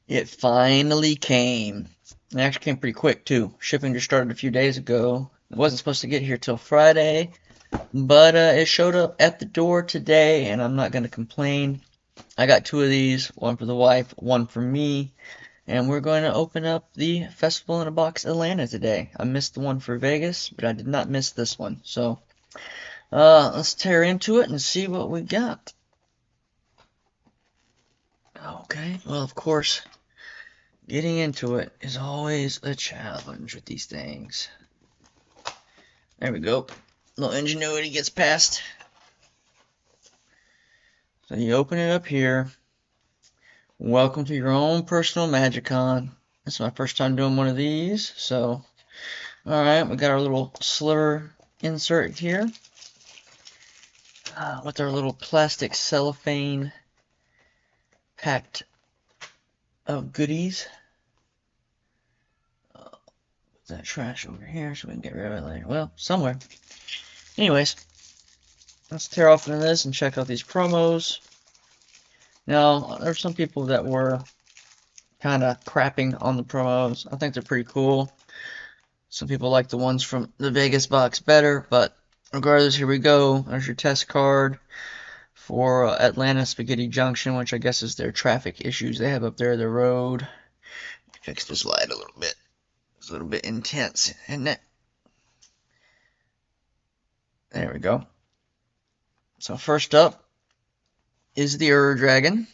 It finally came. It actually came pretty quick too. Shipping just started a few days ago. It wasn't supposed to get here till Friday, but it showed up at the door today, and I'm not going to complain. I got two of these, one for the wife, one for me, and we're going to open up the Festival in a Box Atlanta today. I missed the one for Vegas, but I did not miss this one. So let's tear into it and see what we got. Okay, well, of course, getting into it is always a challenge with these things. There we go. Little ingenuity gets past. So you open it up here. Welcome to your own personal Magicon. This is my first time doing one of these. So, alright, we got our little sliver insert here. With our little plastic cellophane packed of goodies. Put that trash over here so we can get rid of it later. Well, somewhere. Anyways, let's tear off into this and check out these promos. Now, there's some people that were kind of crapping on the promos. I think they're pretty cool. Some people like the ones from the Vegas box better, but regardless, here we go. There's your test card for Atlanta Spaghetti Junction, which I guess is their traffic issues they have up there, the road. Fix this light a little bit. It's a little bit intense, isn't it? There we go. So first up is the Ur Dragon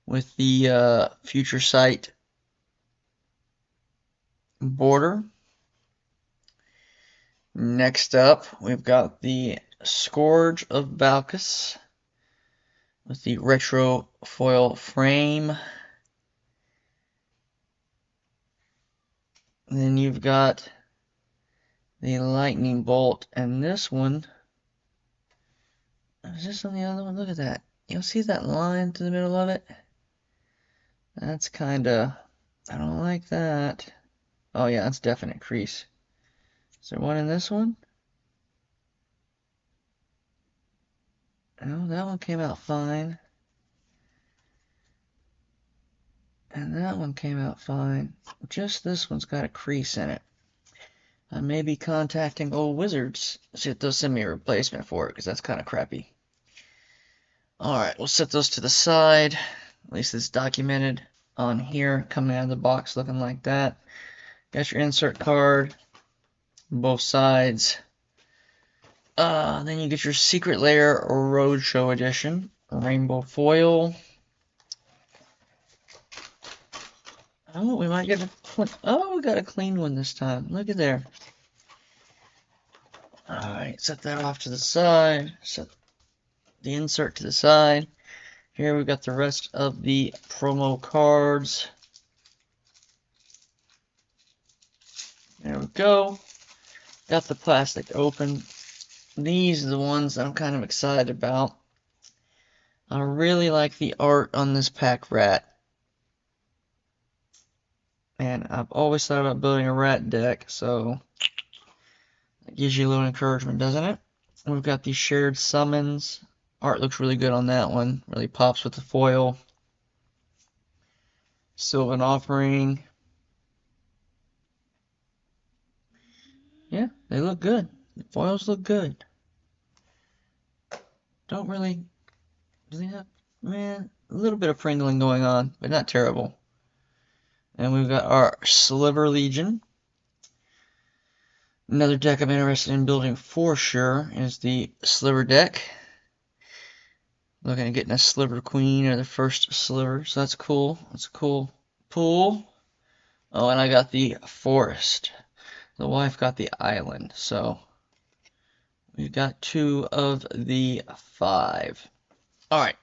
with the Future Sight border. Next up, we've got the Scourge of Balkus with the retro foil frame. And then you've got the Lightning Bolt, and this one, is this on the other one? Look at that. You'll see that line to the middle of it? That's kinda, I don't like that. Oh yeah, that's definite crease. Is there one in this one? Oh, that one came out fine. And that one came out fine. Just this one's got a crease in it. I may be contacting old Wizards to see if they'll send me a replacement for it, because that's kind of crappy. Alright, we'll set those to the side. At least it's documented on here, coming out of the box looking like that. Got your insert card, both sides. Then you get your Secret Lair Roadshow Edition, rainbow foil. Oh, we might get we got a clean one this time. Look at there. Alright, set that off to the side. Set the insert to the side. Here we've got the rest of the promo cards. There we go. Got the plastic open. These are the ones that I'm kind of excited about. I really like the art on this pack rat. And I've always thought about building a rat deck, so it gives you a little encouragement, doesn't it? We've got these shared summons. Art looks really good on that one. Really pops with the foil. Sylvan Offering. Yeah, they look good. The foils look good. Don't really... Do they have... Man, a little bit of pringling going on, but not terrible. And we've got our Sliver Legion. Another deck I'm interested in building for sure is the Sliver deck. Looking at getting a Sliver Queen or the first Sliver, so that's cool. That's a cool pool. Oh, and I got the Forest. The wife got the Island, so we've got 2 of the 5. Alright,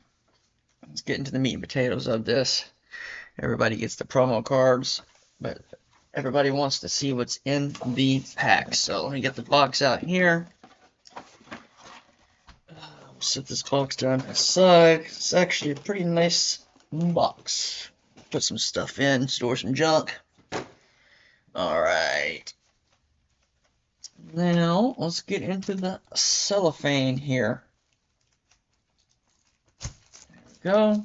let's get into the meat and potatoes of this. Everybody gets the promo cards, but everybody wants to see what's in the pack. So let me get the box out here. Set this box down to the side. It's actually a pretty nice box. Put some stuff in, store some junk. Alright. Now, let's get into the cellophane here. There we go.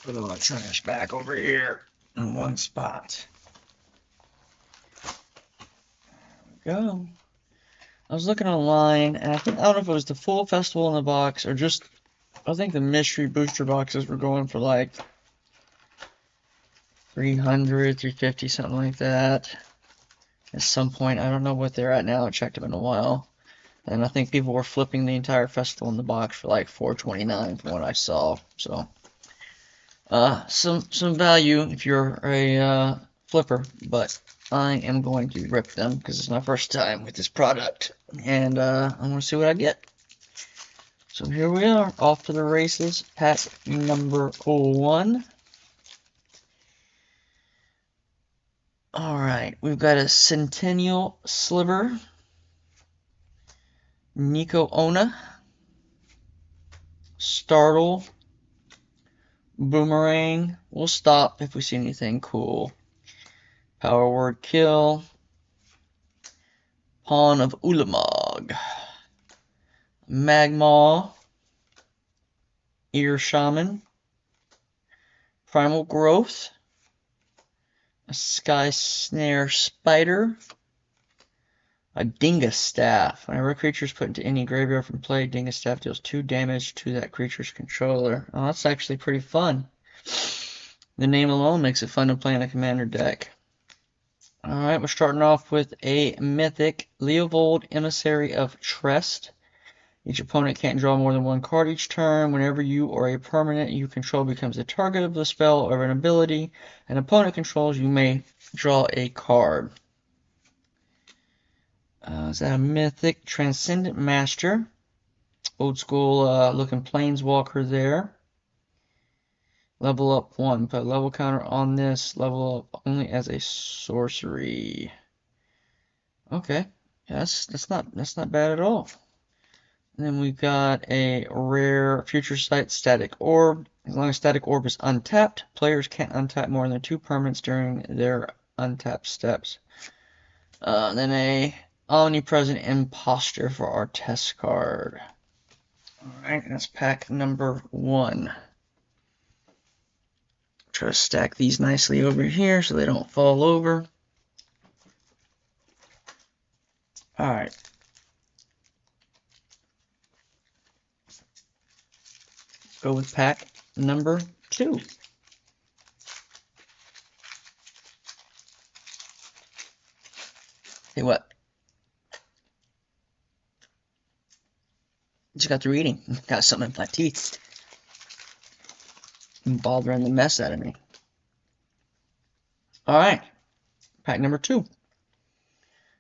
Put all the trash back over here in one spot. There we go. I was looking online, and I don't know if it was the full festival in the box or just, I think the mystery booster boxes were going for like 300, 350, something like that. At some point, I don't know what they're at now. I haven't checked them in a while. And I think people were flipping the entire festival in the box for like $4.29 from what I saw. So, some value if you're a flipper, but I am going to rip them because it's my first time with this product, and I want to see what I get. So here we are, off to the races. Pack number 1. All right, we've got a Centennial Sliver, Nico Ona, Startle, Boomerang. We'll stop if we see anything cool. Power Word Kill, Pawn of Ulamog, Magmaw, Ear Shaman, Primal Growth, a Sky Snare Spider, a Dingus Staff. Whenever a creature is put into any graveyard from play, Dingus Staff deals 2 damage to that creature's controller. Oh, that's actually pretty fun. The name alone makes it fun to play in a commander deck. Alright, we're starting off with a Mythic Leovold, Emissary of Trest. Each opponent can't draw more than 1 card each turn. Whenever you or a permanent you control becomes the target of the spell or an ability an opponent controls, you may draw a card. Is that a Mythic? Transcendent Master. Old school looking Planeswalker there. Level up 1. Put a level counter on this. Level up only as a sorcery. Okay. Yes, that's not bad at all. And then we've got a rare Future Sight Static Orb. As long as Static Orb is untapped, players can't untap more than 2 permanents during their untap steps. Then a Omnipresent Impostor for our test card. Alright, that's pack number 1. Try to stack these nicely over here so they don't fall over. Alright. Go with pack number 2. Hey, what? Just got through eating. Got something in my teeth. Bothering the mess out of me. Alright. Pack number 2.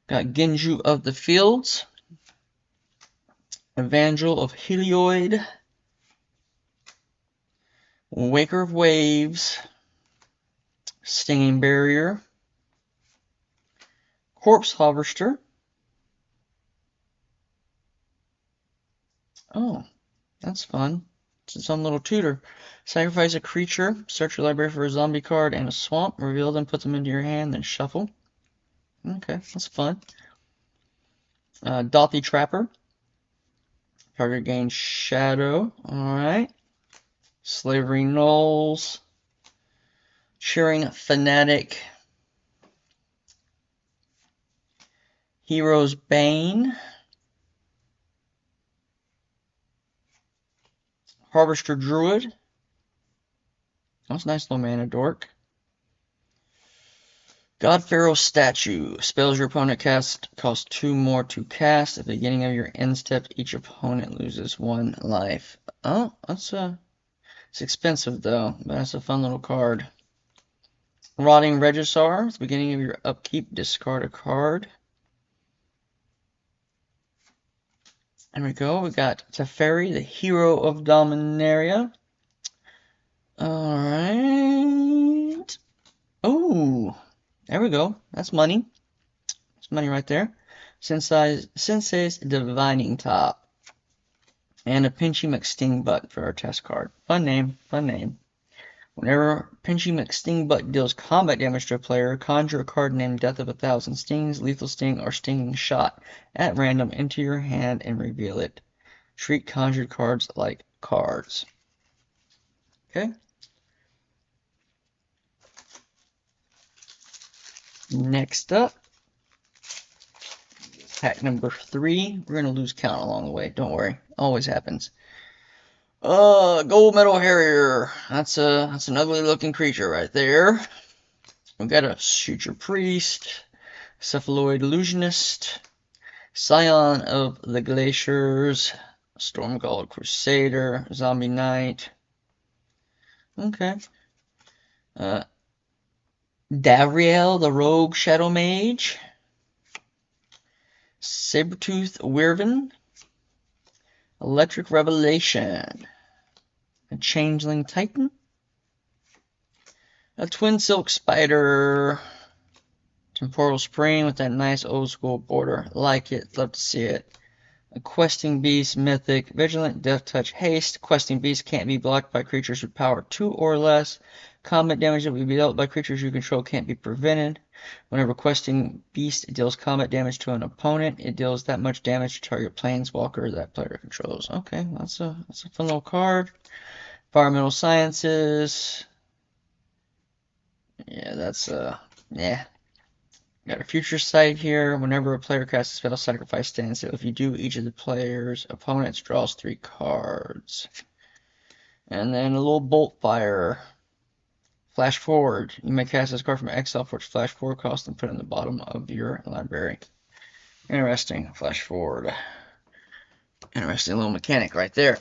Got Genju of the Fields. Evangel of Helioid. Waker of Waves. Stinging Barrier. Corpse Harvester. Oh, that's fun. It's its own little tutor. Sacrifice a creature, search your library for a zombie card and a swamp, reveal them, put them into your hand, then shuffle. Okay, that's fun. Dothy Trapper. Target gains Shadow. Alright. Slavery Knolls. Cheering Fanatic. Hero's Bane. Harvester Druid. That's a nice little mana dork. God Pharaoh Statue. Spells your opponent cast cost 2 more to cast. At the beginning of your end step, each opponent loses 1 life. Oh, that's it's expensive though, but that's a fun little card. Rotting Regisaur. At the beginning of your upkeep, discard a card. There we go. We got Teferi, the Hero of Dominaria. Alright. Oh, there we go. That's money. That's money right there. Sensei's Divining Top. And a Pinchy McStingbutt for our test card. Fun name. Fun name. Whenever Pinchy McStingbutt deals combat damage to a player, conjure a card named Death of 1,000 Stings, Lethal Sting, or Stinging Shot at random into your hand and reveal it. Treat conjured cards like cards. Okay. Next up, pack number 3. We're gonna lose count along the way. Don't worry, always happens. Gold Medal Harrier. That's an ugly looking creature right there. We got a Future Priest, Cephaloid Illusionist, Scion of the Glaciers, Stormgull Crusader, Zombie Knight. Okay. Davriel, the Rogue Shadow Mage, Sabertooth Wyvern, Electric Revelation, a Changeling Titan, a Twin Silk Spider, Temporal Spring with that nice old school border. Like it, love to see it. A Questing Beast, Mythic, Vigilant, Death Touch, Haste. Questing Beast can't be blocked by creatures with power 2 or less. Combat damage that will be dealt by creatures you control can't be prevented. Whenever Questing Beast deals combat damage to an opponent, it deals that much damage to target planeswalker that player controls. Okay, that's a fun little card. Environmental Sciences. Yeah, that's yeah. Got a Future Sight here. Whenever a player casts a spell, sacrifice stands. So if you do, each of the player's opponents draws 3 cards. And then a little Bolt Fire. Flash forward. You may cast this card from exile for its flash forward cost and put it in the bottom of your library. Interesting. Flash forward. Interesting little mechanic right there.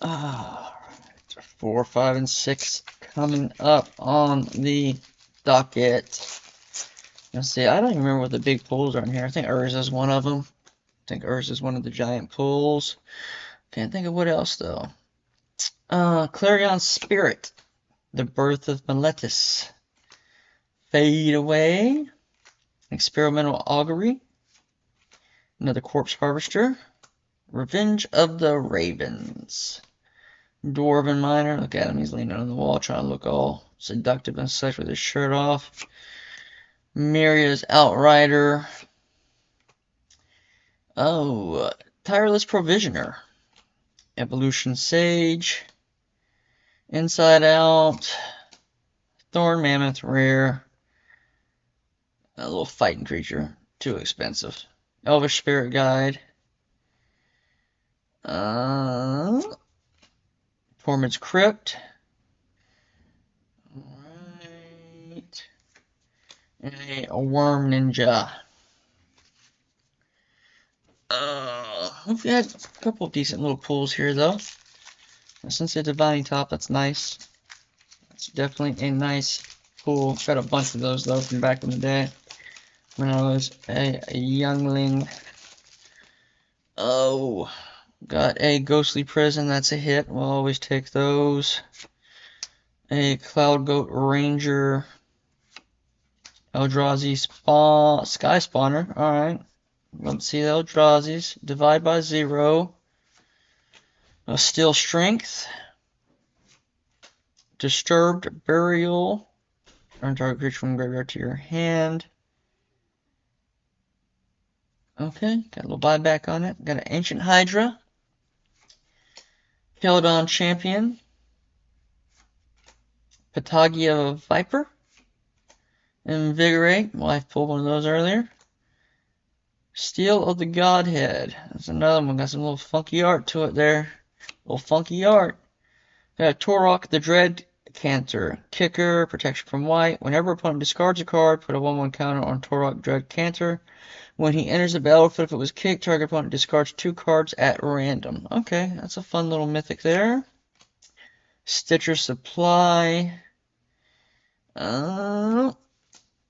Alright. 4, 5, and 6 coming up on the docket. Let's see. I don't even remember what the big pulls are in here. I think Urza is one of them. I think Urza is one of the giant pulls. Can't think of what else though. Clarion Spirit, the Birth of Meletis, Fade Away, Experimental Augury, another Corpse Harvester, Revenge of the Ravens, Dwarven Miner. Look at him, he's leaning on the wall trying to look all seductive and such with his shirt off. Myria's Outrider. Oh, Tireless Provisioner, Evolution Sage, Inside Out, Thorn Mammoth Rare, a little fighting creature, too expensive. Elvish Spirit Guide, Tormod's Crypt, alright, and a Worm Ninja. We've had a couple of decent little pulls here though. Since it's Divining Top, that's nice. That's definitely a nice pull. Got a bunch of those though from back in the day when I was a youngling. Oh, got a Ghostly Prison. That's a hit. We'll always take those. A Cloud Goat Ranger. Eldrazi Sky Spawner. Alright. Let's see the Eldrazi's. Divide by 0. A Steel Strength. Disturbed Burial. Turn target creature from graveyard to your hand. Okay, got a little buyback on it. Got an Ancient Hydra. Keldon Champion. Patagia Viper. Invigorate. Well, I pulled one of those earlier. Steel of the Godhead. That's another one. Got some little funky art to it there. Little funky art. Got Torok the Dread Cantor. Kicker. Protection from white. Whenever opponent discards a card, put a 1/1 counter on Torok Dread Cantor. When he enters the battlefield, if it was kicked, target opponent discards 2 cards at random. Okay, that's a fun little mythic there. Stitcher Supply. Oh,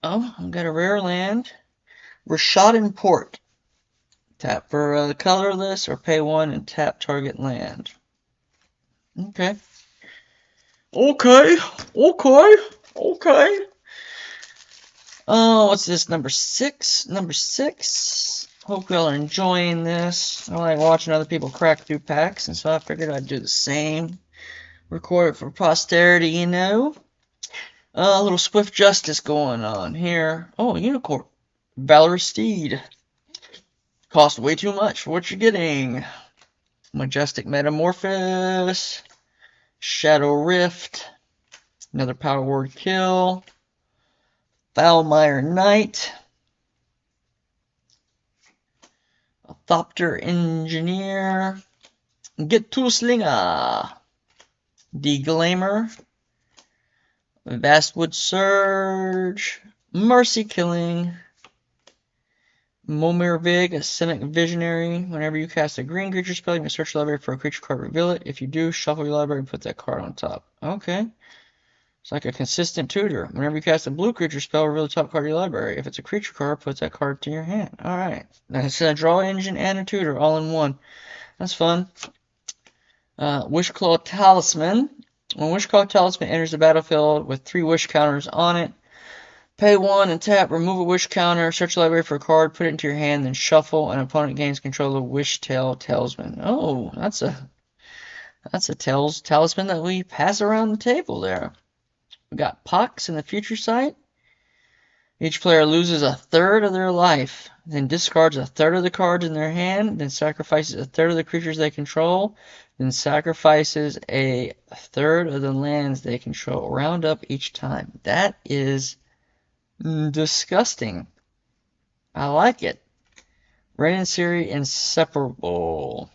I've got a rare land. Rashadan Port. Tap for colorless or pay 1 and tap target land. Okay. Okay. Oh, what's this? Number 6. Number 6. Hope y'all are enjoying this. I like watching other people crack through packs, and so I figured I'd do the same. Record it for posterity, you know. A little Swift Justice going on here. Oh, Unicorn. Valorous Steed. Cost way too much for what you're getting. Majestic Metamorphosis. Shadow Rift. Another Power Word Kill. Foulmire Knight. A Thopter Engineer. Getuslinger. Deglamer. Vastwood Surge. Mercy Killing. Momirvig, a Cynic Visionary. Whenever you cast a green creature spell, you may search the library for a creature card, reveal it. If you do, shuffle your library and put that card on top. Okay. It's like a consistent tutor. Whenever you cast a blue creature spell, reveal the top card of your library. If it's a creature card, put that card to your hand. Alright. That's a draw engine and a tutor all in one. That's fun. Wishclaw Talisman. When Wishclaw Talisman enters the battlefield with 3 wish counters on it, pay 1 and tap, remove a wish counter, search the library for a card, put it into your hand, then shuffle, and opponent gains control of Wishtail Talisman. Oh, that's a talisman that we pass around the table there. We got Pox in the future sight. Each player loses a third of their life, then discards a third of the cards in their hand, then sacrifices a third of the creatures they control, then sacrifices a third of the lands they control. Round up each time. That is disgusting. I like it. Ren and Siri inseparable.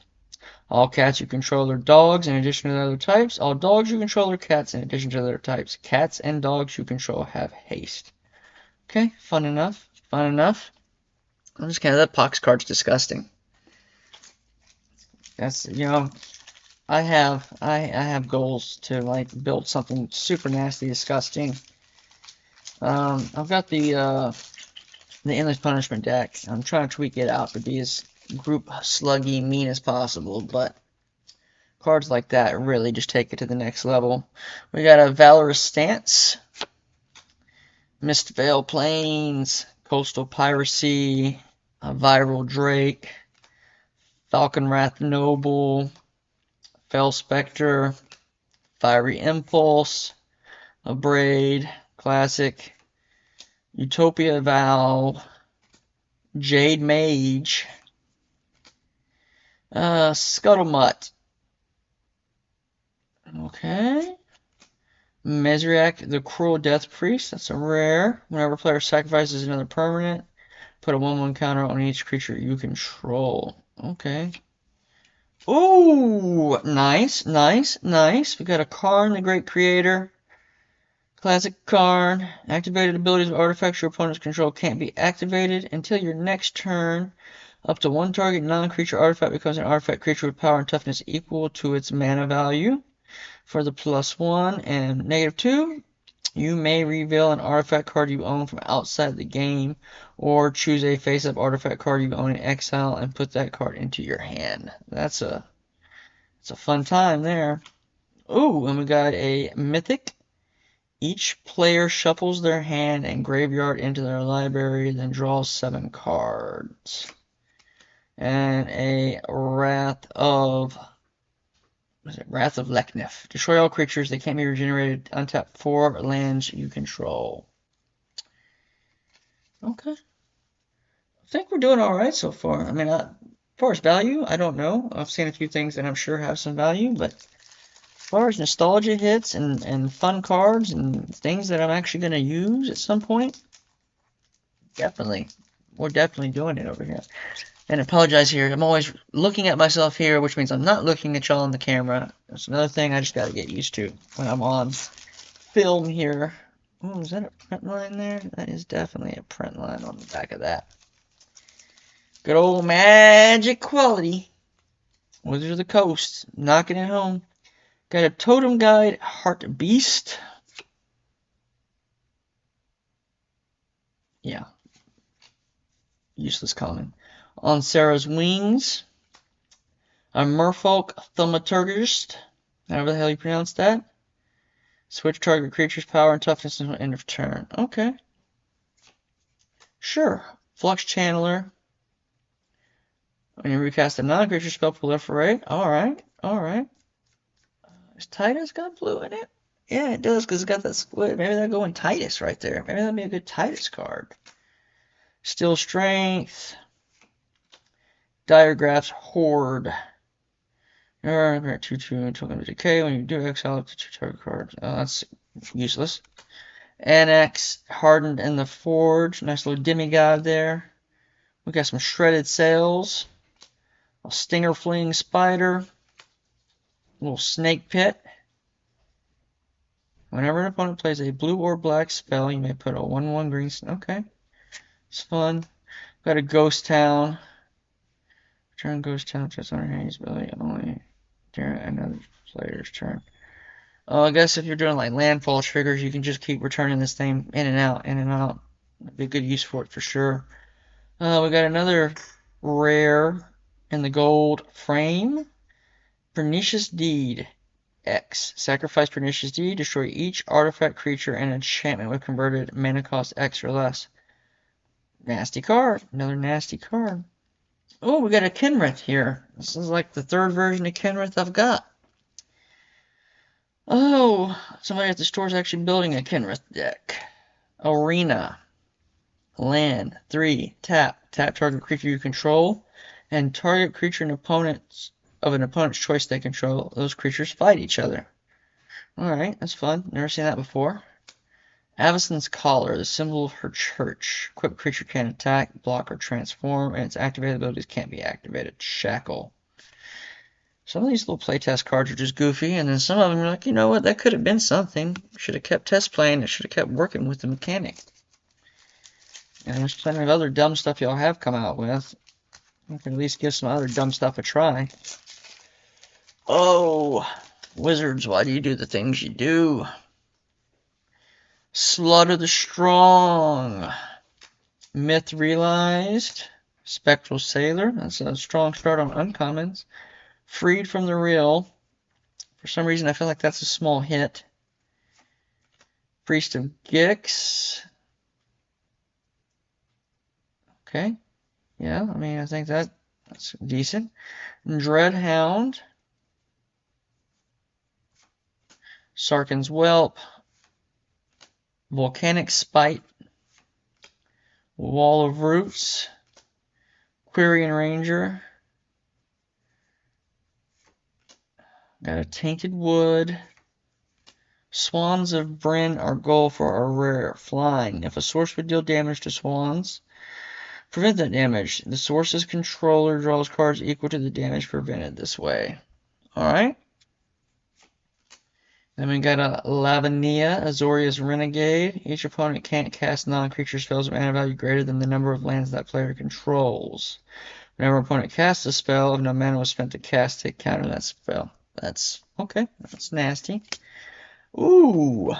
All cats you control are dogs in addition to the other types. All dogs you control are cats in addition to the other types. Cats and dogs you control have haste. Okay, fun enough. Fun enough. I'm just that Pox card's disgusting. That's, you know, I have goals to like build something super nasty, disgusting. I've got the Endless Punishment deck. I'm trying to tweak it out to be as group sluggy mean as possible, but cards like that really just take it to the next level. We got a Valorous Stance, Mistvale Plains, Coastal Piracy, a Viral Drake, Falconwrath Noble, Fell Spectre, Fiery Impulse, a Braid, Classic, Utopia Vow, Jade Mage, Scuttlemutt. Okay. Mezriak, the Cruel Death Priest. That's a rare. Whenever player sacrifices another permanent, put a 1/1 counter on each creature you control. Okay. Ooh, nice, nice, nice. We got a Karn, the Great Creator. Classic Karn. Activated abilities of artifacts your opponent's control can't be activated until your next turn. Up to 1 target non-creature artifact becomes an artifact creature with power and toughness equal to its mana value. For the +1 and -2, you may reveal an artifact card you own from outside the game, or choose a face-up artifact card you own in exile and put that card into your hand. That's a fun time there. Ooh, and we got a Mythic. Each player shuffles their hand and graveyard into their library, then draws 7 cards. And a Wrath of Leknef. Destroy all creatures. They can't be regenerated. Untap 4 lands you control. Okay. I think we're doing alright so far. I mean, as far as value, I don't know. I've seen a few things that I'm sure have some value, but as far as nostalgia hits and fun cards and things that I'm actually going to use at some point, definitely. We're definitely doing it over here. And I apologize here. I'm always looking at myself here, which means I'm not looking at y'all on the camera. That's another thing I just got to get used to when I'm on film here. Oh, is that a print line there? That is definitely a print line on the back of that. Good old Magic quality. Wizards of the Coast. Knocking it home. Got a Totem Guide, Heart Beast. Yeah. Useless common. On Sarah's Wings. A Merfolk Thaumaturgist. However the hell you pronounce that. Switch target creature's power and toughness until end of turn. Okay. Sure. Flux Channeler. When you recast a non-creature spell, proliferate. Alright. Alright. Does Titus got blue in it? Yeah, it does, because it's got that split. Maybe that'll go in Titus right there. Maybe that'll be a good Titus card. Steel Strength. Diregraph's Horde. 2/2 until end of decay. When you do exile up to 2 target cards. Oh, that's useless. Annex hardened in the forge. Nice little demigod there. We got some shredded sails. A stinger fleeing spider. A little snake pit. Whenever an opponent plays a blue or black spell, you may put a 1/1 green. Okay. It's fun. Got a ghost town. Turn ghost town just on Harry's ability only during another player's turn. I guess if you're doing like landfall triggers, you can just keep returning this thing in and out, in and out. That'd be a good use for it for sure. We got another rare in the gold frame. Pernicious Deed X. Sacrifice Pernicious Deed. Destroy each artifact, creature, and enchantment with converted mana cost X or less. Nasty card. Another nasty card. Oh, we got a Kenrith here. This is like the third version of Kenrith I've got. Oh, somebody at the store is actually building a Kenrith deck. Arena. Land. 3. Tap. Tap target creature you control. And target creature and opponents of an opponent's choice they control. Those creatures fight each other. Alright, that's fun. Never seen that before. Avacyn's Collar, the symbol of her church. Equipped creature can attack, block, or transform, and its activated abilities can't be activated. Shackle. Some of these little playtest cards are just goofy, and then some of them are like, you know what, that could have been something. Should have kept test playing, it should have kept working with the mechanic. And there's plenty of other dumb stuff y'all have come out with. I can at least give some other dumb stuff a try. Oh, Wizards, why do you do the things you do? Slaughter the Strong. Myth Realized. Spectral Sailor. That's a strong start on uncommons. Freed from the Real. For some reason, I feel like that's a small hit. Priest of Gix. Okay. Yeah, I mean, I think that's decent. Dreadhound. Sarkhan's Whelp. Volcanic Spite. Wall of Roots. Quirion Ranger. Got a Tainted Wood. Swans of Bryn are goal for a rare. Flying. If a source would deal damage to swans, prevent that damage. The source's controller draws cards equal to the damage prevented this way. Alright. Then we got a Lavinia, Azorius Renegade. Each opponent can't cast non-creature spells of mana value greater than the number of lands that player controls. Whenever an opponent casts a spell, if no mana was spent to cast it, counter that spell. That's okay. That's nasty. Ooh.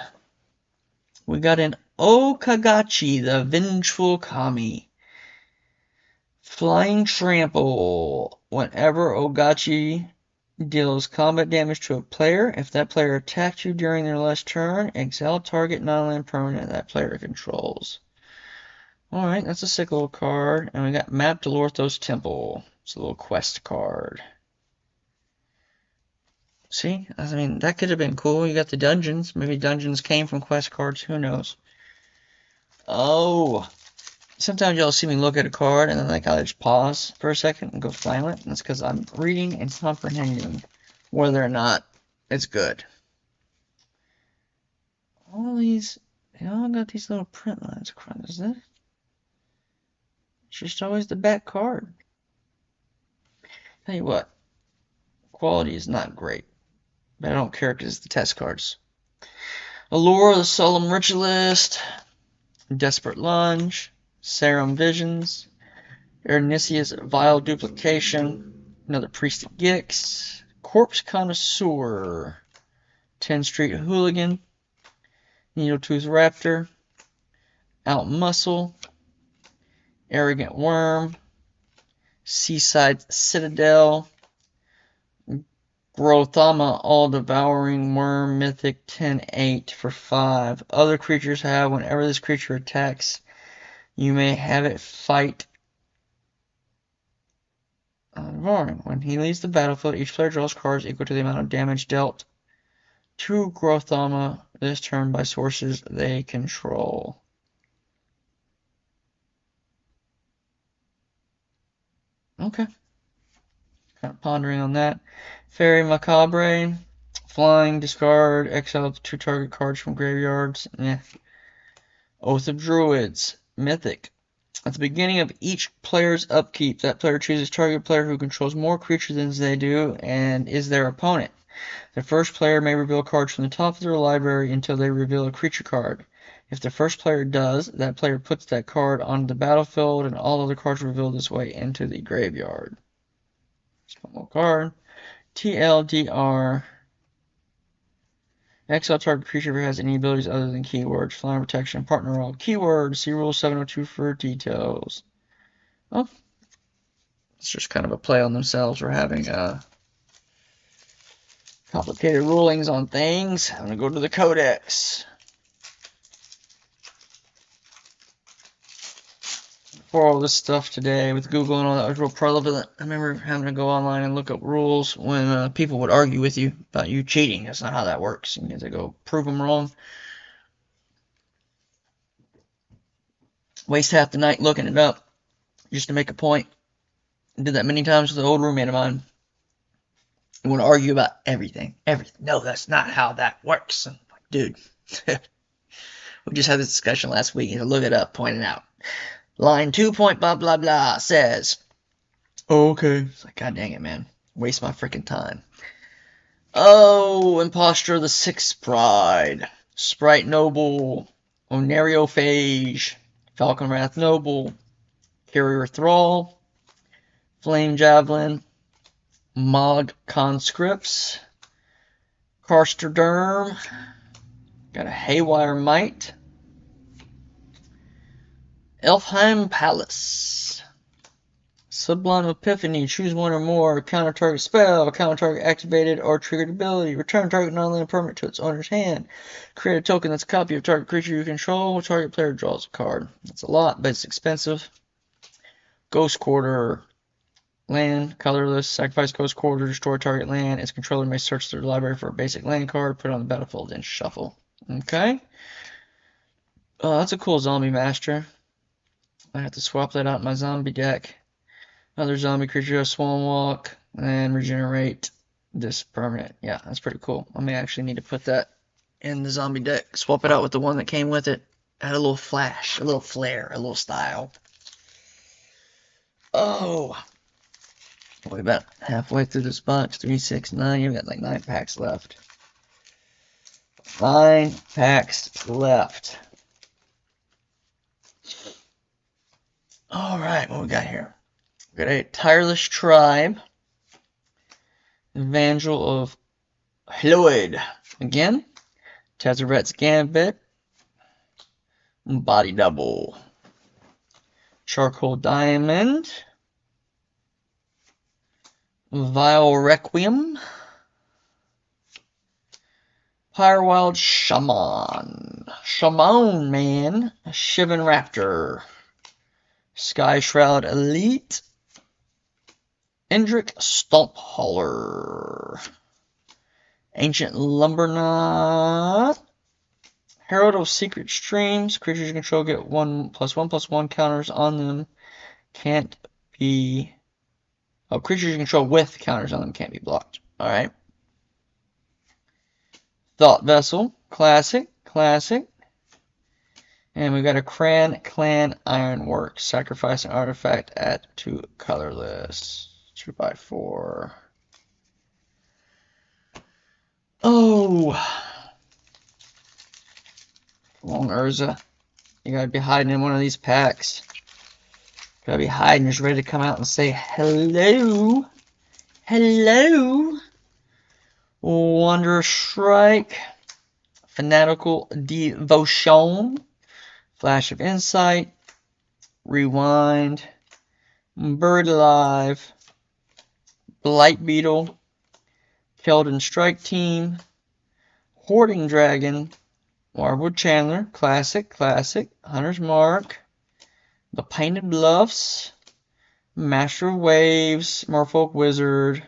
We got an Okagachi, the Vengeful Kami. Flying Trample. Whenever Okagachi deals combat damage to a player, if that player attacked you during their last turn, exile target non-land permanent that player controls. Alright, that's a sick little card. And we got Map to Lorthos Temple. It's a little quest card. See? I mean, that could have been cool. You got the dungeons. Maybe dungeons came from quest cards. Who knows? Oh. Sometimes y'all see me look at a card and then like I'll just pause for a second and go silent. And that's because I'm reading and comprehending whether or not it's good. All these, they all got these little print lines across. Is it? It's just always the back card. Tell you what, quality is not great. But I don't care because it's the test cards. Allure, the Solemn Ritualist, Desperate Lunge, Serum Visions, Ernicia's Vile Duplication, another Priest of Gix, Corpse Connoisseur, 10 Street Hooligan, Needletooth Raptor, Outmuscle, Arrogant Worm, Seaside Citadel, Grothama, All-Devouring Worm, Mythic 10/8 for 5. Other creatures have, whenever this creature attacks, you may have it fight Devouring. When he leaves the battlefield, each player draws cards equal to the amount of damage dealt to Grothama this turn by sources they control. Okay. Kind of pondering on that. Fairy Macabre. Flying, discard, exile 2 target cards from graveyards. Eh. Oath of Druids, Mythic. At the beginning of each player's upkeep, that player chooses target player who controls more creatures than they do and is their opponent. The first player may reveal cards from the top of their library until they reveal a creature card. If the first player does, that player puts that card on the battlefield and all other cards revealed this way into the graveyard. Just one more card. TLDR. Exile target creature who has any abilities other than keywords. Flying protection, partner all keywords. See Rule 702 for details. Oh, it's just kind of a play on themselves for having complicated rulings on things. I'm gonna go to the Codex. For all this stuff today with Google and all that was real prevalent. I remember having to go online and look up rules when people would argue with you about you cheating. That's not how that works. You have to go prove them wrong. Waste half the night looking it up just to make a point. I did that many times with an old roommate of mine. You want to argue about everything. Everything. No, that's not how that works. I'm like, dude. We just had this discussion last week. You look it up, point it out. Line 2 point blah blah blah says, oh, okay. It's like, god dang it, man. Waste my freaking time. Oh, Impostor of the Sixth Pride. Sprite Noble. Onariophage. Falcon Wrath Noble. Carrier Thrall. Flame Javelin. Mog Conscripts. Karstoderm. Got a Haywire Might. Elfheim Palace. Sublime Epiphany. Choose one or more. Counter target spell. Counter target activated or triggered ability. Return target non-land permanent to its owner's hand. Create a token that's a copy of target creature you control. Target player draws a card. That's a lot, but it's expensive. Ghost Quarter. Land. Colorless. Sacrifice Ghost Quarter. Destroy target land. Its controller may search through the library for a basic land card. Put it on the battlefield and shuffle. Okay. That's a cool zombie master. I have to swap that out in my zombie deck. Another zombie creature, Swan Walk, and regenerate this permanent. Yeah, that's pretty cool. I may actually need to put that in the zombie deck. Swap it out with the one that came with it. Add a little flash, a little flair, a little style. Oh, we're about halfway through this box. 3, 6, 9. You've got like 9 packs left. 9 packs left. Alright, what we got here? We got a Tireless Tribe. Evangel of Hloyd. Again. Tezzeret's Gambit. Body Double. Charcoal Diamond. Vile Requiem. Pyrewild Shaman. Shaman Man. Shivan Raptor. Sky Shroud Elite. Indrik Stomphauler. Ancient Lumberknot. Herald of Secret Streams. Creatures you control get 1/1/1 counters on them. Can't be... Oh, creatures you control with counters on them can't be blocked. Alright. Thought Vessel. Classic. Classic. And we got a Cran Clan Ironwork. Sacrifice an artifact at 2 colorless. 2x4. Oh! Come on, Urza. You gotta be hiding in one of these packs. You gotta be hiding, just ready to come out and say hello. Hello! Wanderer Strike. Fanatical Devotion. Flash of Insight, Rewind, Bird Alive, Blight Beetle, Keldon Strike Team, Hoarding Dragon, Warwood Chandler, Classic, Classic, Hunter's Mark, The Painted Bluffs, Master of Waves, Merfolk Wizard.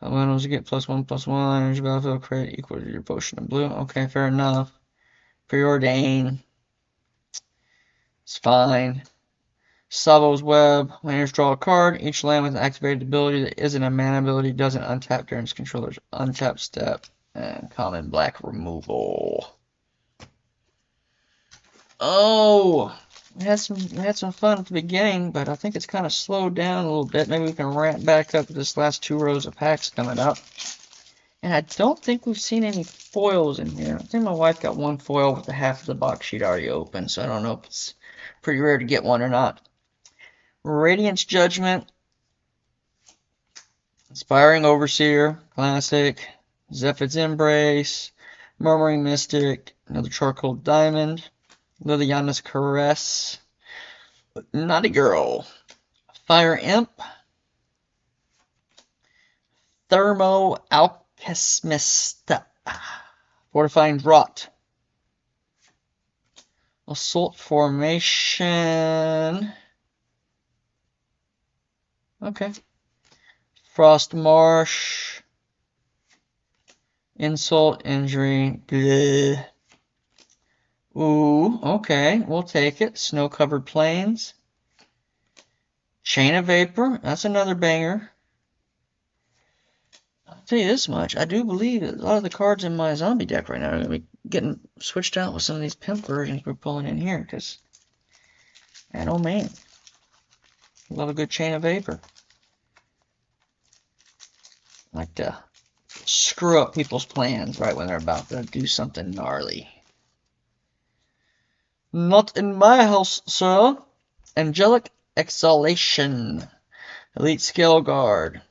Elementals you get +1/+1, energy battlefield credit equal to your potion of blue. Okay, fair enough. Preordain. It's fine. Savo's Web. Landers draw a card. Each land with an activated ability that isn't a mana ability doesn't untap during its controller's untap step. And common black removal. Oh, we had some fun at the beginning, but I think it's kind of slowed down a little bit. Maybe we can ramp back up with this last 2 rows of packs coming up. And I don't think we've seen any foils in here. I think my wife got one foil with the half of the box sheet already open, so I don't know if it's pretty rare to get one or not. Radiance Judgment, Inspiring Overseer, Classic, Zephyr's Embrace, Murmuring Mystic, another Charcoal Diamond, Liliana's Caress, Naughty Girl, Fire Imp, Thermo Alchemist, Fortifying Draught, Assault Formation, okay, Frost Marsh, Insult, Injury, bleh. Ooh, okay, we'll take it. Snow-Covered Plains. Chain of Vapor, that's another banger. I'll tell you this much, I do believe that a lot of the cards in my zombie deck right now are going to be getting switched out with some of these pimp versions we're pulling in here, because, man, oh man, love a good Chain of Vapor. Like to screw up people's plans right when they're about to do something gnarly. Not in my house, sir. Angelic Exhalation, Elite Scale Guard,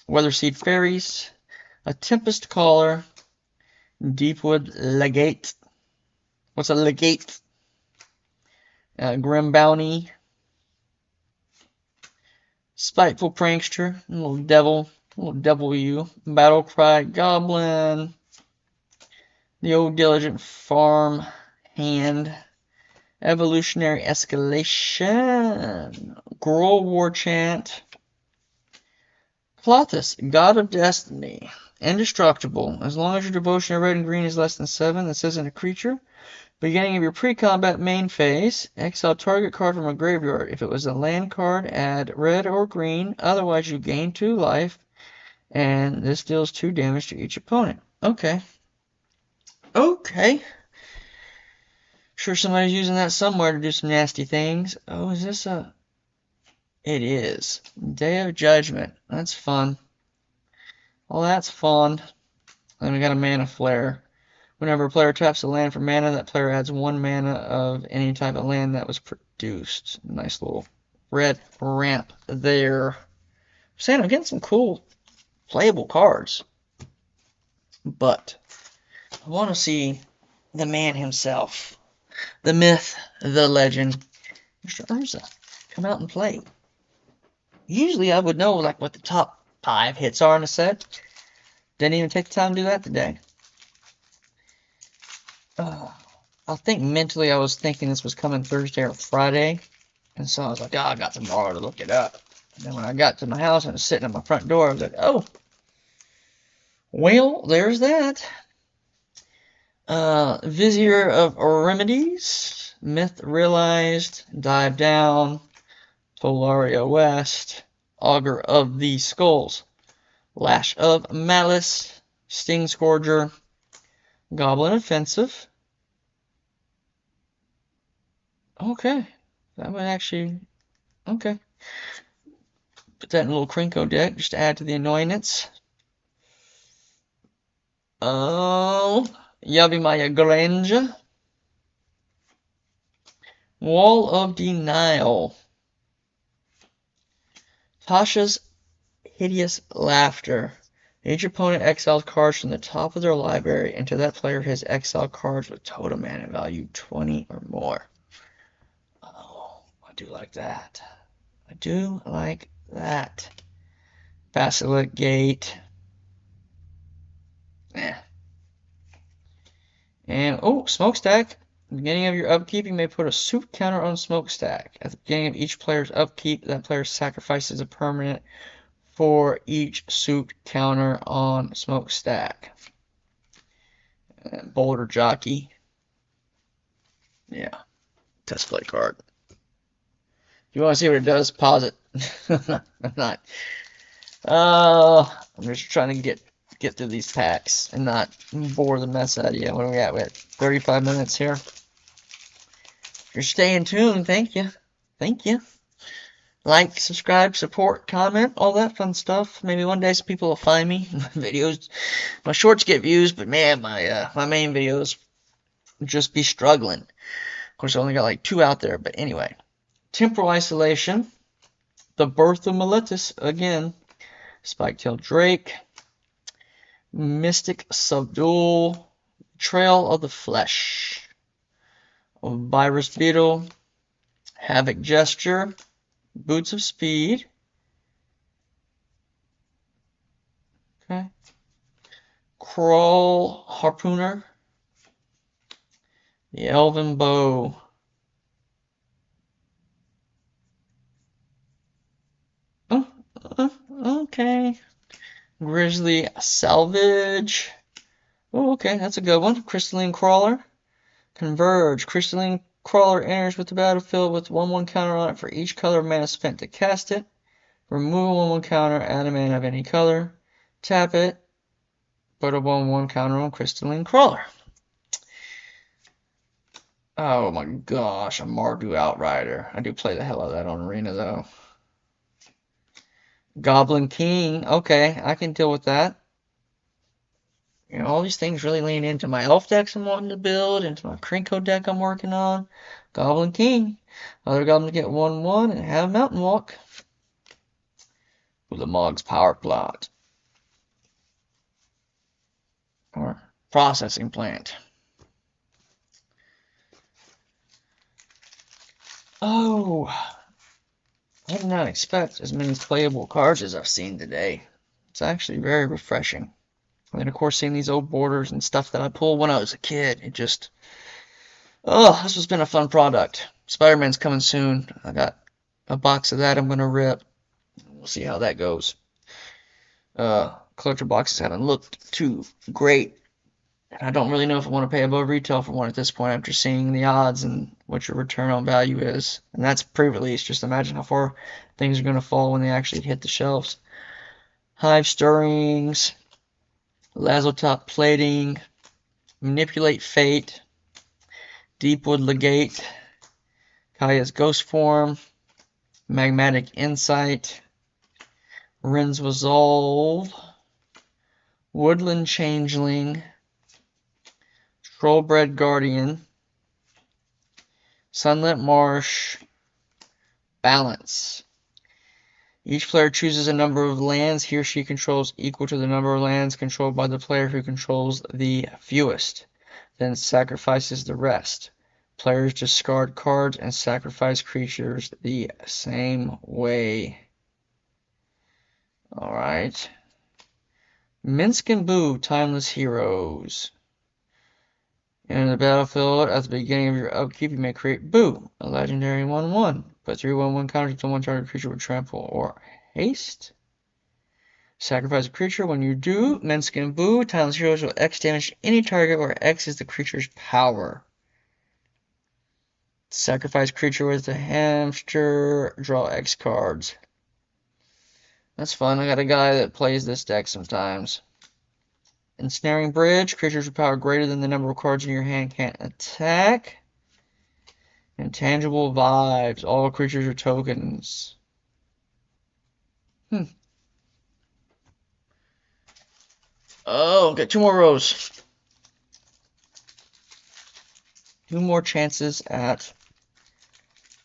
Weatherseed Fairies, a Tempest Caller, Deepwood Legate. What's a Legate? Grim Bounty, Spiteful Prankster, little devil you, Battlecry Goblin, the Old Diligent Farm Hand, Evolutionary Escalation, Gruul War Chant, Klothys, God of Destiny, Indestructible. As long as your devotion of red and green is less than 7, this isn't a creature. Beginning of your pre-combat main phase, exile target card from a graveyard. If it was a land card, add red or green. Otherwise, you gain 2 life, and this deals 2 damage to each opponent. Okay. Okay. Sure somebody's using that somewhere to do some nasty things. Oh, is this a... It is. Day of Judgment. That's fun. Well, that's fun. Then we got a Mana Flare. Whenever a player taps a land for mana, that player adds 1 mana of any type of land that was produced. Nice little red ramp there. Saying I'm getting some cool playable cards. But I want to see the man himself. The myth, the legend, Mr. Urza, come out and play. Usually I would know like what the top 5 hits are in a set. Didn't even take the time to do that today. I think mentally I was thinking this was coming Thursday or Friday. And so I was like, oh, I got tomorrow to look it up. And then when I got to my house and I was sitting at my front door, I was like, oh, well, there's that. Vizier of Remedies, Myth Realized, Dive Down, Tolaria West, Augur of the Skulls, Lash of Malice, Sting Scourger, Goblin Offensive. Okay, that would actually, okay. Put that in a little Krenko deck just to add to the annoyance. Oh, Yavimaya Granger, Wall of Denial, Tasha's Hideous Laughter. Each opponent exiles cards from the top of their library, and to that player has exiled cards with total mana value 20 or more. Oh, I do like that. I do like that. Basilisk Gate. Yeah. And, oh, Smokestack. At the beginning of your upkeep, you may put a suit counter on Smokestack. At the beginning of each player's upkeep, that player sacrifices a permanent for each suit counter on Smokestack. Boulder Jockey. Yeah. Test play card. If you want to see what it does, pause it. I'm not. I'm just trying to get through these packs and not bore the mess out of you. What are we at? We're at 35 minutes here. you're staying tuned, thank you. Thank you. Like, subscribe, support, comment, all that fun stuff. Maybe one day some people will find me. My videos, my shorts get views, but man, my main videos just be struggling. Of course, I only got like 2 out there, but anyway. Temporal Isolation, The Birth of Meletis, again, Spike-tailed Drake, Mystic Subdual, Trail of the Flesh, Virus Beetle, Havoc Gesture, Boots of Speed, okay, Crawl Harpooner, the Elven Bow, okay, Grizzly Salvage, oh, okay, that's a good one, Crystalline Crawler, Converge, Crystalline Crawler enters with the battlefield with 1/1 counter on it for each color of mana spent to cast it. Remove a 1/1 counter, add a mana of any color. Tap it, put a 1/1 counter on Crystalline Crawler. Oh my gosh, a Mardu Outrider. I do play the hell out of that on Arena though. Goblin King, okay, I can deal with that. You know, all these things really lean into my elf decks I'm wanting to build, into my Krenko deck I'm working on. Goblin King. Other goblins get 1/1 and have Mountain Walk. With the Mog's Power Plot. Or Processing Plant. Oh, I did not expect as many playable cards as I've seen today. It's actually very refreshing. And then, of course, seeing these old borders and stuff that I pulled when I was a kid, it just... Oh, this has been a fun product. Spider-Man's coming soon. I got a box of that I'm going to rip. We'll see how that goes. Collector boxes haven't looked too great. And I don't really know if I want to pay above retail for one at this point after seeing the odds and what your return on value is. And that's pre-release. Just imagine how far things are going to fall when they actually hit the shelves. Hive Stirrings, Lazotop Plating, Manipulate Fate, Deepwood Legate, Kaya's Ghost Form, Magmatic Insight, Wren's Resolve, Woodland Changeling, Trollbred Guardian, Sunlit Marsh, Balance. Each player chooses a number of lands he or she controls equal to the number of lands controlled by the player who controls the fewest, then sacrifices the rest. Players discard cards and sacrifice creatures the same way. Alright. Minsk and Boo, Timeless Heroes. In the battlefield, at the beginning of your upkeep, you may create Boo, a legendary 1/1. Put 3 1/1 counters to one target creature with trample or haste. Sacrifice a creature. When you do, Minsk and Boo, Timeless Heroes will X damage any target where X is the creature's power. Sacrifice creature with the hamster, draw X cards. That's fun. I got a guy that plays this deck sometimes. Ensnaring Bridge, creatures with power greater than the number of cards in your hand can't attack. Intangible Vibes, all creatures are tokens. Oh, get 2 more rows. 2 more chances at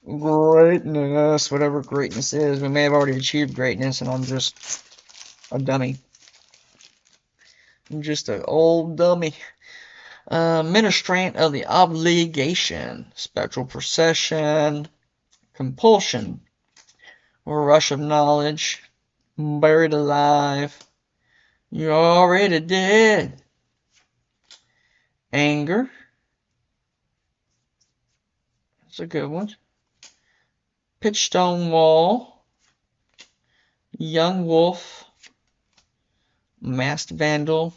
greatness, whatever greatness is. We may have already achieved greatness and I'm just a dummy. I'm just an old dummy. Ministrant of the Obligation, Spectral Procession, Compulsion, Rush of Knowledge, Buried Alive, You're Already Dead, Anger, that's a good one, Pitchstone Wall, Young Wolf, Masked Vandal,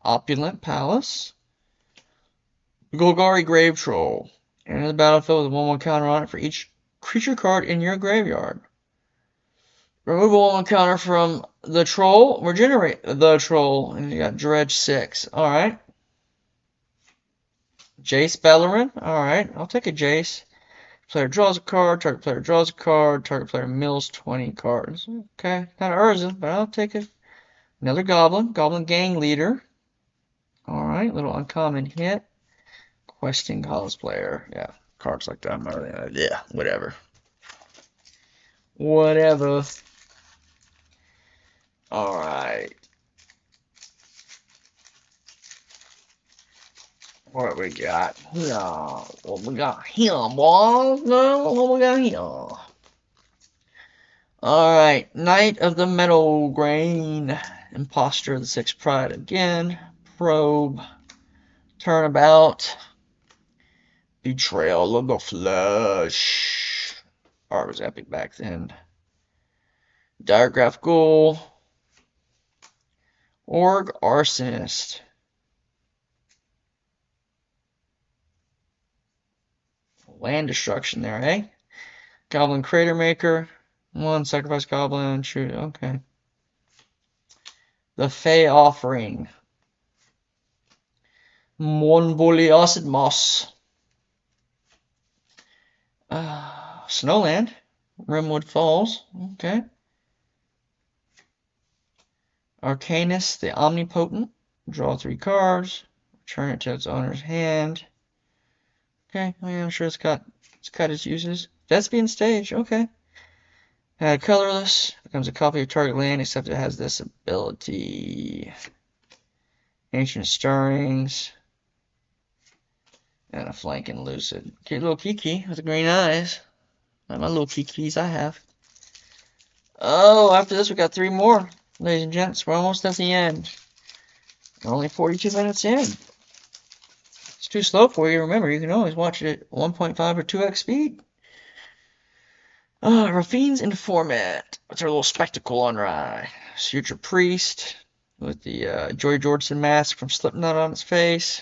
Opulent Palace, Golgari Grave Troll. Enter the battlefield with a 1/1 counter on it for each creature card in your graveyard. Remove a 1/1 counter from the troll, regenerate the troll, and you got Dredge 6. Alright. Jace Beleren. Alright, I'll take a Jace. Player draws a card, target player draws a card, target player mills 20 cards. Okay, not Urza, but I'll take it. Another Goblin. Goblin Gang Leader. Alright, little uncommon hit. Questing Cosplayer. Yeah, cards like that. I'm not really, yeah, whatever. Whatever. Alright. What we got? Yeah, what we got here, boys? No, what we got here? Alright, Knight of the Metal Grain. Imposter of the Sixth Pride again. Probe. Turnabout. Betrayal of the Flesh. Art was epic back then. Diregraph Ghoul. Org Arsonist. Land destruction there, eh? Goblin Crater Maker. One sacrifice goblin. Shoot, okay. The Fey Offering. Monbuli Acid Moss. Snowland. Rimwood Falls. Okay. Arcanus the Omnipotent. Draw 3 cards. Return it to its owner's hand. Okay, oh yeah, I'm sure it's got its uses. Thespian Stage, okay. Colorless, becomes a copy of target land, except it has this ability. Ancient Stirrings. And a Flanking Lucid. Cute little Kiki with the green eyes. Like my little Kikis I have. Oh, after this we got 3 more. Ladies and gents, we're almost at the end. Only 42 minutes in. It's too slow for you. Remember, you can always watch it at 1.5 or 2x speed. Rafine's Informant with her little spectacle on right. Future Priest with the Joy Jordison mask from Slipknot on its face.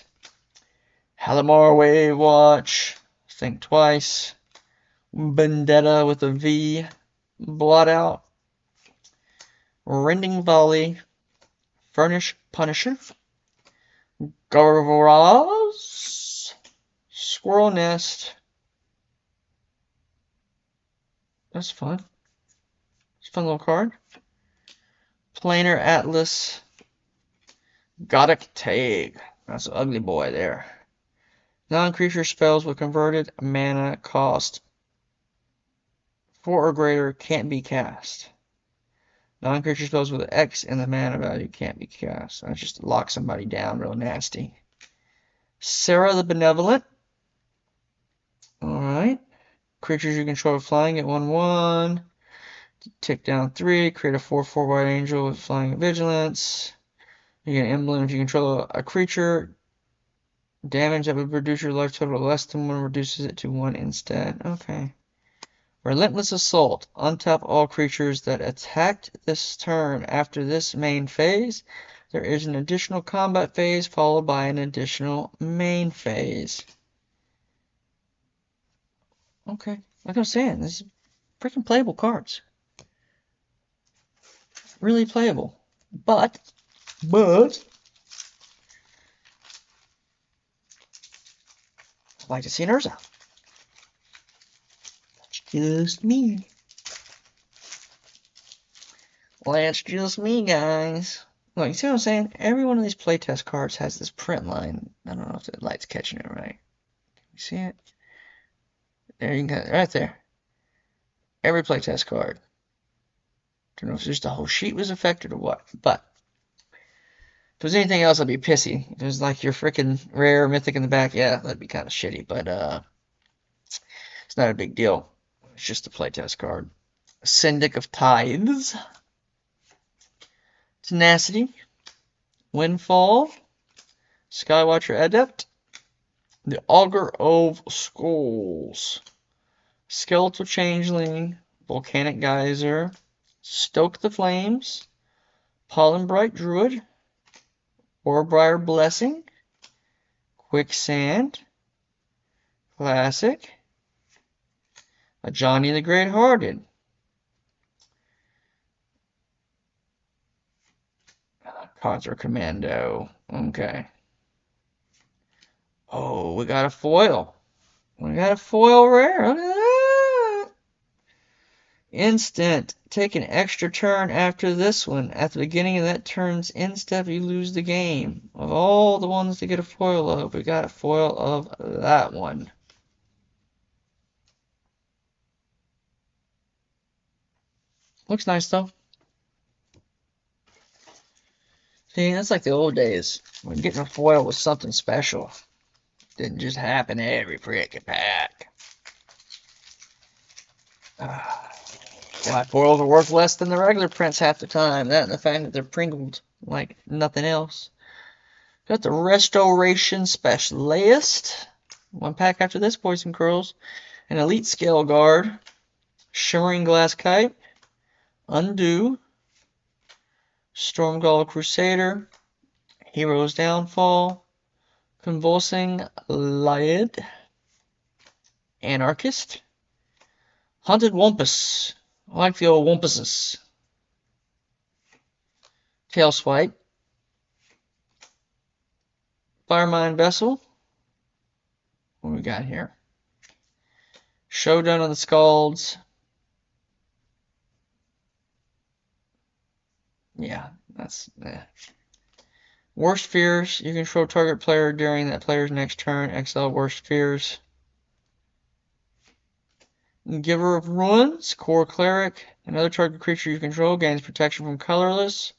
Halimar Wave Watch. Think Twice. Vendetta with a V. Blot Out. Rending Volley. Furnish Punisher. Garvoraz. Squirrel Nest. That's fun. It's a fun little card. Planar Atlas. Gothic Tag. That's an ugly boy there. Non-creature spells with converted mana cost 4 or greater can't be cast. Non-creature spells with X in the mana value can't be cast. That just locks somebody down real nasty. Sarah the Benevolent. Alright. Creatures you control flying at 1/1. Tick down 3. Create a 4/4 white angel with flying vigilance. You get an emblem if you control a creature. Damage that would reduce your life total less than 1 reduces it to 1 instead. Okay. Relentless Assault. Untap all creatures that attacked this turn after this main phase. There is an additional combat phase followed by an additional main phase. Okay. Like I was saying, this is freaking playable cards. Really playable. But I'd like to see an Urza. That's just me. That's just me, guys. Look, you see what I'm saying? Every one of these playtest cards has this print line. I don't know if the light's catching it right. You see it? There you go, right there. Every playtest card. Don't know if just the whole sheet was affected or what, but if it was anything else, I'd be pissy. If it was like your freaking rare mythic in the back, yeah, that'd be kind of shitty, but it's not a big deal. It's just a playtest card. Syndic of Tithes. Tenacity. Windfall. Skywatcher Adept. The Augur of Skulls. Skeletal Changeling. Volcanic Geyser. Stoke the Flames. Pollenbright Druid. Warbriar Blessing. Quicksand. Classic. A Johnny the Great-Hearted. Contra Commando. Okay. Oh, we got a foil. We got a foil rare. Look at that. Instant. Take an extra turn after this one. At the beginning of that turn's end step, you lose the game. Of all the ones to get a foil of, we got a foil of that one. Looks nice though. See, that's like the old days when getting a foil was something special. Didn't just happen every freaking pack. Why foils are worth less than the regular prints half the time. That and the fact that they're prinkled like nothing else. Got the Restoration Specialist. One pack after this, boys and girls. An Elite Scale Guard. Shimmering Glaskite. Undo. Stormgall Crusader. Hero's Downfall. Convulsing Lyad. Anarchist. Hunted Wumpus. I like the old Wumpuses. Tail Swipe. Firemind Vessel. What we got here? Showdown of the Scalds. Yeah, that's... Worst Fears. You control target player during that player's next turn. Exile Worst Fears. Giver of Ruins, Core Cleric. Another target creature you control gains protection from colorless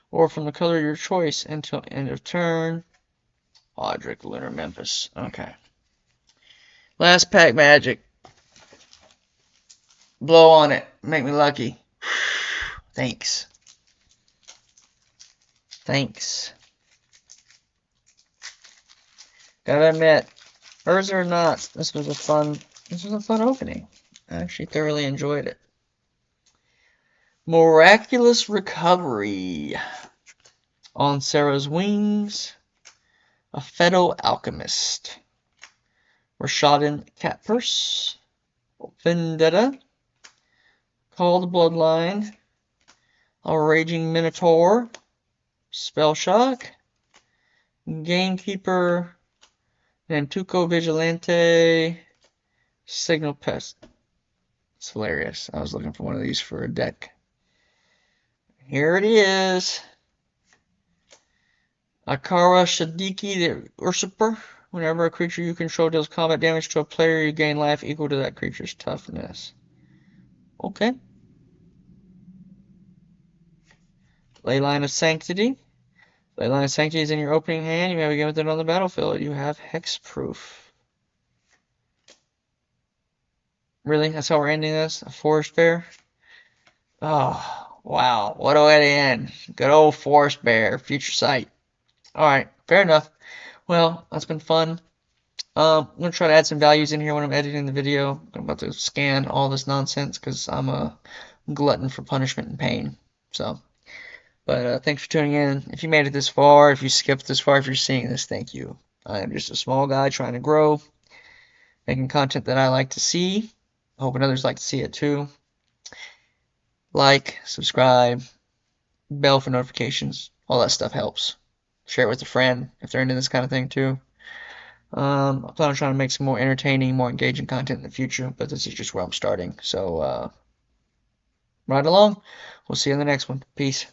or from the color of your choice until end of turn. Audric, Lunar Memphis. Okay. Last pack magic. Blow on it. Make me lucky. Thanks. Thanks. Gotta admit, hers or not, this was a fun opening. I actually thoroughly enjoyed it. Miraculous Recovery. On Sarah's Wings. A Feto Alchemist. Rashadan Catpurse. Vendetta. Call the Bloodline. A Raging Minotaur. Spell Shock. Gamekeeper. Nantuko Vigilante. Signal Pest. It's hilarious. I was looking for one of these for a deck. Here it is. Akara Shadiki, the Usurper. Whenever a creature you control deals combat damage to a player, you gain life equal to that creature's toughness. Okay. Leyline of Sanctity. Leyline of Sanctity is in your opening hand. You have a game with it on the battlefield. You have Hexproof. Really? That's how we're ending this? A Forest Bear? Oh, wow. What a way to end. Good old Forest Bear. Future Sight. Alright, fair enough. Well, that's been fun. I'm going to try to add some values in here when I'm editing the video. I'm about to scan all this nonsense because I'm a glutton for punishment and pain. But thanks for tuning in. If you made it this far, if you skipped this far, if you're seeing this, thank you. I am just a small guy trying to grow, making content that I like to see. Hoping others like to see it too. Like, subscribe, bell for notifications. All that stuff helps. Share it with a friend if they're into this kind of thing too. I plan on trying to make some more entertaining, more engaging content in the future, but this is just where I'm starting. So, ride along. We'll see you in the next one. Peace.